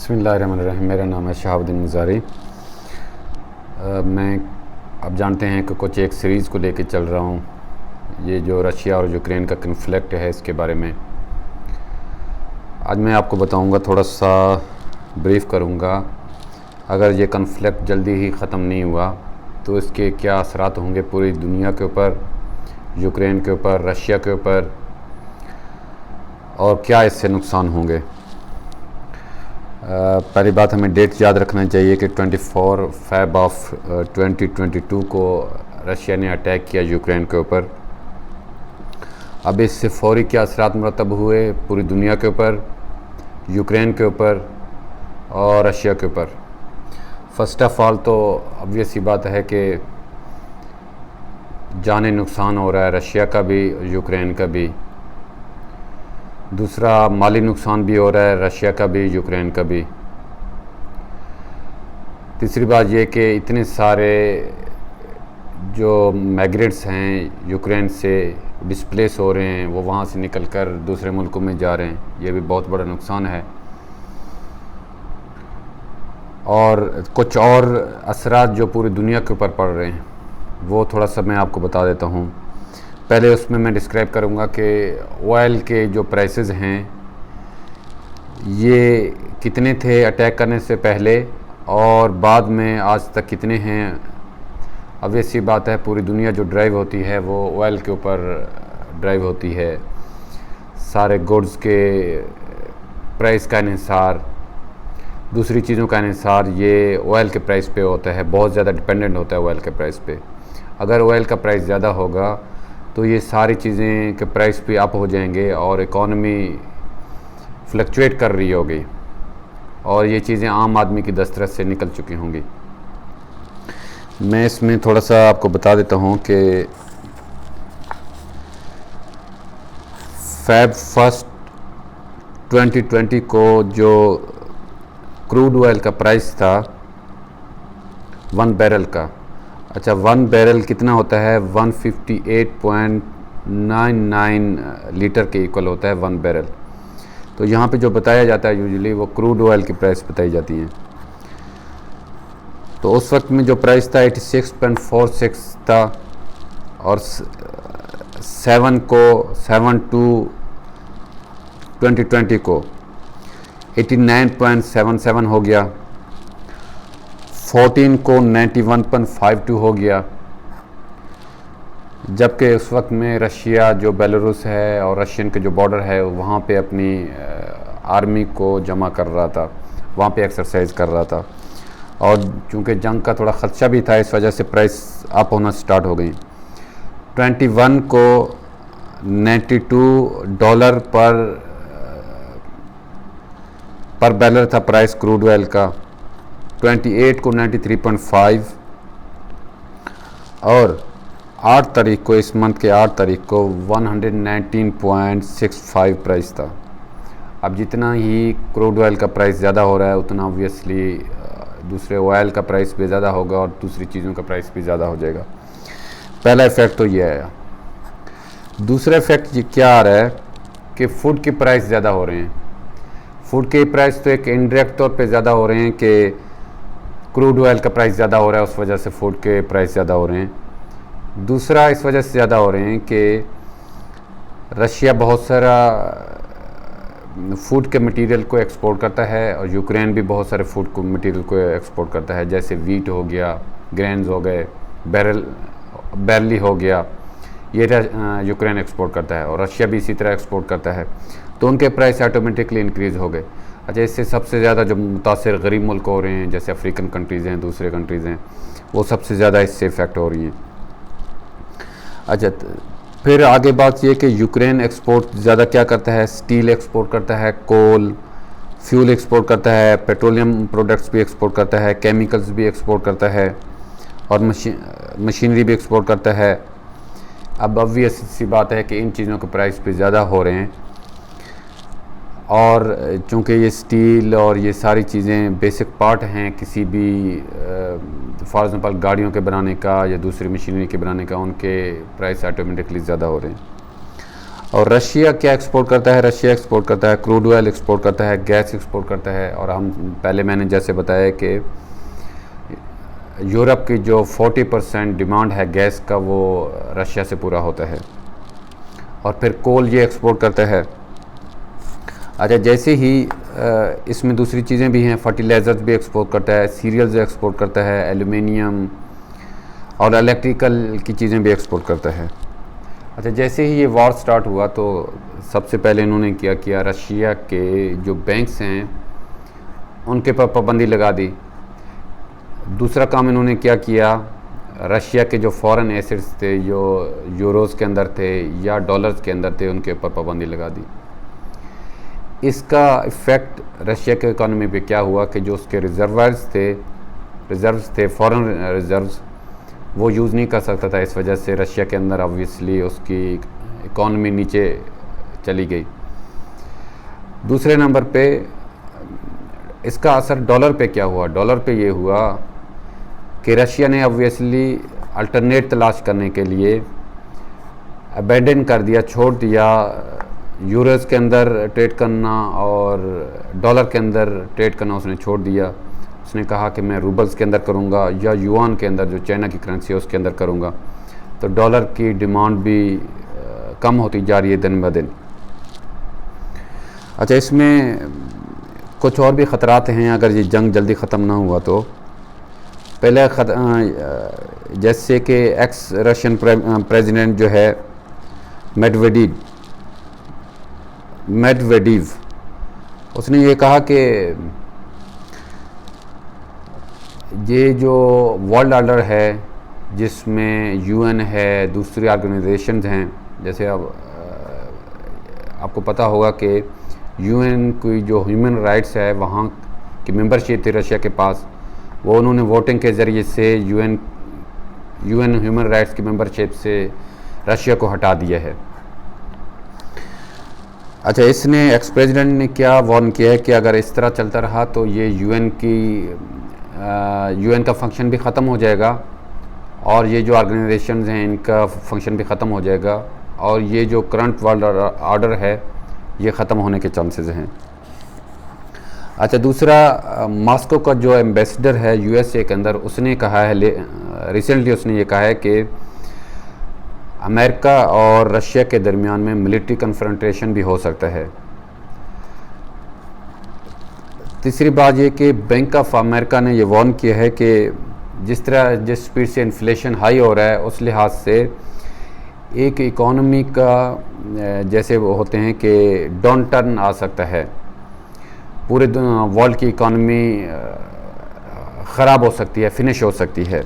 बिस्मिल्लाहिर्रहमानिर्रहीम। मेरा नाम है शहाबुद्दीन मुज़ारी। मैं अब जानते हैं कि कुछ एक सीरीज़ को लेकर चल रहा हूँ, ये जो रशिया और यूक्रेन का कन्फ्लिक्ट है इसके बारे में। आज मैं आपको बताऊँगा, थोड़ा सा ब्रीफ़ करूँगा। अगर ये कन्फ्लिक्ट जल्दी ही ख़त्म नहीं हुआ तो इसके क्या असरात होंगे पूरी दुनिया के ऊपर, यूक्रेन के ऊपर, रशिया के ऊपर, और क्या इससे नुकसान होंगे। पहली बात, हमें डेट याद रखना चाहिए कि 24 फ़रवरी ऑफ 2022 को रशिया ने अटैक किया यूक्रेन के ऊपर। अब इससे फ़ौरी क्या असरात मुरतब हुए पूरी दुनिया के ऊपर, यूक्रेन के ऊपर और रशिया के ऊपर। फ़र्स्ट ऑफ़ ऑल तो ऑब्वियस ही बात है कि जानी नुकसान हो रहा है रशिया का भी, यूक्रेन का भी। दूसरा, माली नुकसान भी हो रहा है रशिया का भी, यूक्रेन का भी। तीसरी बात यह कि इतने सारे जो माइग्रेंट्स हैं यूक्रेन से डिस्प्लेस हो रहे हैं, वो वहाँ से निकलकर दूसरे मुल्कों में जा रहे हैं, ये भी बहुत बड़ा नुकसान है। और कुछ और असरात जो पूरी दुनिया के ऊपर पड़ रहे हैं वो थोड़ा सा मैं आपको बता देता हूँ। पहले उसमें मैं डिस्क्राइब करूँगा कि ऑयल के जो प्राइसेस हैं ये कितने थे अटैक करने से पहले और बाद में आज तक कितने हैं। अब ऐसी बात है, पूरी दुनिया जो ड्राइव होती है वो ऑयल के ऊपर ड्राइव होती है। सारे गुड्स के प्राइस का इन्हिसार, दूसरी चीज़ों का इन्हिसार ये ऑयल के प्राइस पे होता है, बहुत ज़्यादा डिपेंडेंट होता है ऑयल के प्राइस पे। अगर ऑयल का प्राइस ज़्यादा होगा तो ये सारी चीज़ें के प्राइस भी अप हो जाएंगे और इकॉनमी फ्लक्चुएट कर रही होगी और ये चीज़ें आम आदमी की दस्तरस से निकल चुकी होंगी। मैं इसमें थोड़ा सा आपको बता देता हूँ कि Feb 1 2020 को जो क्रूड ऑयल का प्राइस था 1 बैरल का, अच्छा 1 बैरल कितना होता है, 158.99 लीटर के इक्वल होता है 1 बैरल। तो यहाँ पे जो बताया जाता है यूजुअली वो क्रूड ऑयल की प्राइस बताई जाती है। तो उस वक्त में जो प्राइस था 86.46 था और 7/2/2020 को 89.77 हो गया, 14 को 91.52 हो गया। जबकि उस वक्त में रशिया जो बेलारूस है और रशियन के जो बॉर्डर है वहाँ पे अपनी आर्मी को जमा कर रहा था, वहाँ पे एक्सरसाइज कर रहा था। और चूँकि जंग का थोड़ा ख़दशा भी था, इस वजह से प्राइस अप होना स्टार्ट हो गई। 21 को $92 पर बैरल था प्राइस क्रूड ऑयल का, 28 को 93.5 और 8 तारीख को, इस मंथ के 8 तारीख को 119.65 प्राइस था। अब जितना ही क्रूड ऑयल का प्राइस ज़्यादा हो रहा है उतना ऑब्वियसली दूसरे ऑयल का प्राइस भी ज़्यादा होगा और दूसरी चीज़ों का प्राइस भी ज़्यादा हो जाएगा। पहला इफ़ेक्ट तो ये आया। दूसरा इफ़ेक्ट ये क्या आ रहा है कि फ़ूड के प्राइस ज़्यादा हो रहे हैं। फ़ूड के प्राइस तो एक इनडायरेक्ट तौर पे ज़्यादा हो रहे हैं कि क्रूड ऑयल का प्राइस ज़्यादा हो रहा है, उस वजह से फ़ूड के प्राइस ज़्यादा हो रहे हैं। दूसरा इस वजह से ज़्यादा हो रहे हैं कि रशिया बहुत सारा फ़ूड के मटेरियल को एक्सपोर्ट करता है और यूक्रेन भी बहुत सारे फ़ूड को मटेरियल को एक्सपोर्ट करता है, जैसे वीट हो गया, ग्रेन्स हो गए, बैरली हो गया, ये यूक्रेन एक्सपोर्ट करता है और रशिया भी इसी तरह एक्सपोर्ट करता है। तो उनके प्राइस ऑटोमेटिकली इंक्रीज़ हो गए। अच्छा, इससे सबसे ज़्यादा जो मुतासिर गरीब मुल्क हो रहे हैं, जैसे अफ्रीकन कंट्रीज़ हैं, दूसरे कंट्रीज़ हैं, वो सबसे ज़्यादा इससे इफ़ेक्ट हो रही हैं। अच्छा, फिर आगे बात ये कि यूक्रेन एक्सपोर्ट ज़्यादा क्या करता है, स्टील एक्सपोर्ट करता है, कोल, फ्यूल एक्सपोर्ट करता है, पेट्रोलियम प्रोडक्ट्स भी एक्सपोर्ट करता है, केमिकल्स भी एक्सपोर्ट करता है और मशीनरी भी एक्सपोर्ट करता है। अब ऑब्वियस सी बात है कि इन चीज़ों के प्राइस भी ज़्यादा हो रहे हैं और चूँकि ये स्टील और ये सारी चीज़ें बेसिक पार्ट हैं किसी भी फॉर एग्ज़ाम्पल गाड़ियों के बनाने का या दूसरी मशीनरी के बनाने का, उनके प्राइस ऑटोमेटिकली ज़्यादा हो रहे हैं। और रशिया क्या एक्सपोर्ट करता है? रशिया एक्सपोर्ट करता है क्रूड ऑयल एक्सपोर्ट करता है, गैस एक्सपोर्ट करता है। और हम पहले मैंने जैसे बताया कि यूरोप की जो 40% डिमांड है गैस का वो रशिया से पूरा होता है। और फिर कोल ये एक्सपोर्ट करता है। अच्छा, जैसे ही इसमें दूसरी चीज़ें भी हैं, फर्टिलाइज़र्स भी एक्सपोर्ट करता है, सीरियल्स एक्सपोर्ट करता है, एल्युमिनियम और इलेक्ट्रिकल की चीज़ें भी एक्सपोर्ट करता है। अच्छा, जैसे ही ये वॉर स्टार्ट हुआ तो सबसे पहले इन्होंने क्या किया, रशिया के जो बैंक्स हैं उनके पर पाबंदी लगा दी। दूसरा काम इन्होंने क्या किया, रशिया के जो फॉरेन एसेट्स थे जो यूरोज़ के अंदर थे या डॉलर्स के अंदर थे उनके ऊपर पाबंदी लगा दी। इसका इफ़ेक्ट रशिया के इकॉनमी पे क्या हुआ कि जो उसके रिज़र्व्स थे फॉरेन रिज़र्व्स, वो यूज़ नहीं कर सकता था। इस वजह से रशिया के अंदर ऑब्वियसली उसकी इकॉनमी नीचे चली गई। दूसरे नंबर पे इसका असर डॉलर पे क्या हुआ? डॉलर पे ये हुआ कि रशिया ने ऑब्वियसली अल्टरनेट तलाश करने के लिए अबैंडन कर दिया, छोड़ दिया यूरोज़ के अंदर ट्रेड करना और डॉलर के अंदर ट्रेड करना उसने छोड़ दिया। उसने कहा कि मैं रूबल्स के अंदर करूँगा या युआन के अंदर, जो चाइना की करेंसी है उसके अंदर करूँगा। तो डॉलर की डिमांड भी कम होती जा रही है दिन ब दिन। अच्छा, इसमें कुछ और भी ख़तरात हैं अगर ये जंग जल्दी ख़त्म ना हुआ तो। पहले जैसे कि एक्स रशियन प्रेसिडेंट जो है मेडवेडेव, उसने ये कहा कि ये जो वर्ल्ड ऑर्डर है जिसमें यूएन है, दूसरी ऑर्गेनाइजेशंस हैं, जैसे अब आपको पता होगा कि यूएन की जो ह्यूमन राइट्स है वहाँ की मेंबरशिप थी रशिया के पास, वो उन्होंने वोटिंग के ज़रिए से यूएन ह्यूमन राइट्स की मेंबरशिप से रशिया को हटा दिया है। अच्छा, इसने एक्स प्रेसिडेंट ने क्या वार्न किया है कि अगर इस तरह चलता रहा तो ये यूएन का फंक्शन भी ख़त्म हो जाएगा और ये जो ऑर्गेनाइजेशंस हैं इनका फंक्शन भी ख़त्म हो जाएगा और ये जो करंट वर्ल्ड ऑर्डर है ये ख़त्म होने के चांसेस हैं। अच्छा, दूसरा मॉस्को का जो एम्बेसडर है यूएसए के अंदर, उसने कहा है रिसेंटली उसने ये कहा है कि अमेरिका और रशिया के दरमियान में मिलिट्री कन्फ्रंटेशन भी हो सकता है। तीसरी बात ये कि बैंक ऑफ अमेरिका ने ये वार्न किया है कि जिस स्पीड से इन्फ्लेशन हाई हो रहा है उस लिहाज से एक इकॉनमी का जैसे वो होते हैं कि डाउन टर्न आ सकता है, पूरे वर्ल्ड की इकॉनमी ख़राब हो सकती है, फिनिश हो सकती है।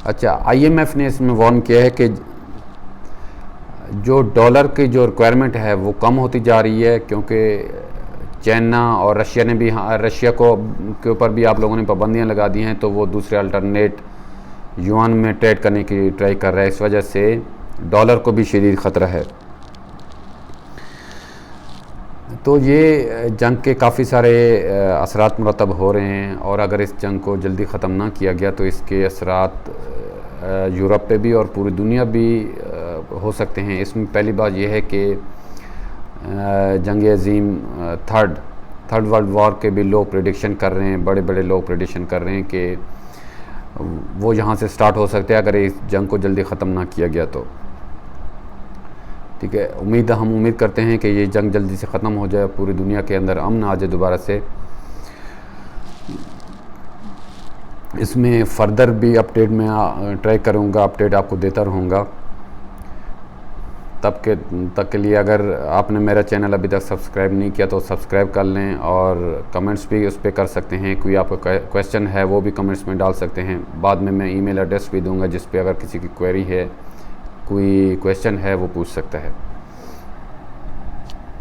अच्छा, आईएमएफ ने इसमें वार्न किया है कि जो डॉलर की जो रिक्वायरमेंट है वो कम होती जा रही है, क्योंकि चाइना और रशिया ने भी रशिया के ऊपर भी आप लोगों ने पाबंदियां लगा दी हैं, तो वो दूसरे अल्टरनेट युआन में ट्रेड करने की ट्राई कर रहा है। इस वजह से डॉलर को भी शदीद ख़तरा है। तो ये जंग के काफ़ी सारे असरात मुरतब हो रहे हैं और अगर इस जंग को जल्दी ख़त्म ना किया गया तो इसके असरात यूरोप पे भी और पूरी दुनिया भी हो सकते हैं। इसमें पहली बात यह है कि जंग अज़ीम थर्ड वर्ल्ड वॉर के भी लोग प्रेडिक्शन कर रहे हैं, बड़े बड़े लोग प्रेडिक्शन कर रहे हैं कि वो यहाँ से स्टार्ट हो सकते हैं अगर इस जंग को जल्दी ख़त्म ना किया गया तो। ठीक है, हम उम्मीद करते हैं कि ये जंग जल्दी से ख़त्म हो जाए, पूरी दुनिया के अंदर अमन आ जाए दोबारा से। इसमें फ़र्दर भी अपडेट मैं ट्राई करूँगा, अपडेट आपको देता रहूँगा। तब के लिए अगर आपने मेरा चैनल अभी तक सब्सक्राइब नहीं किया तो सब्सक्राइब कर लें और कमेंट्स भी उस पर कर सकते हैं। कोई आपका क्वेश्चन है वो भी कमेंट्स में डाल सकते हैं। बाद में मैं ईमेल एड्रेस भी दूंगा जिस पे अगर किसी की क्वेरी है, कोई क्वेश्चन है वो पूछ सकता है।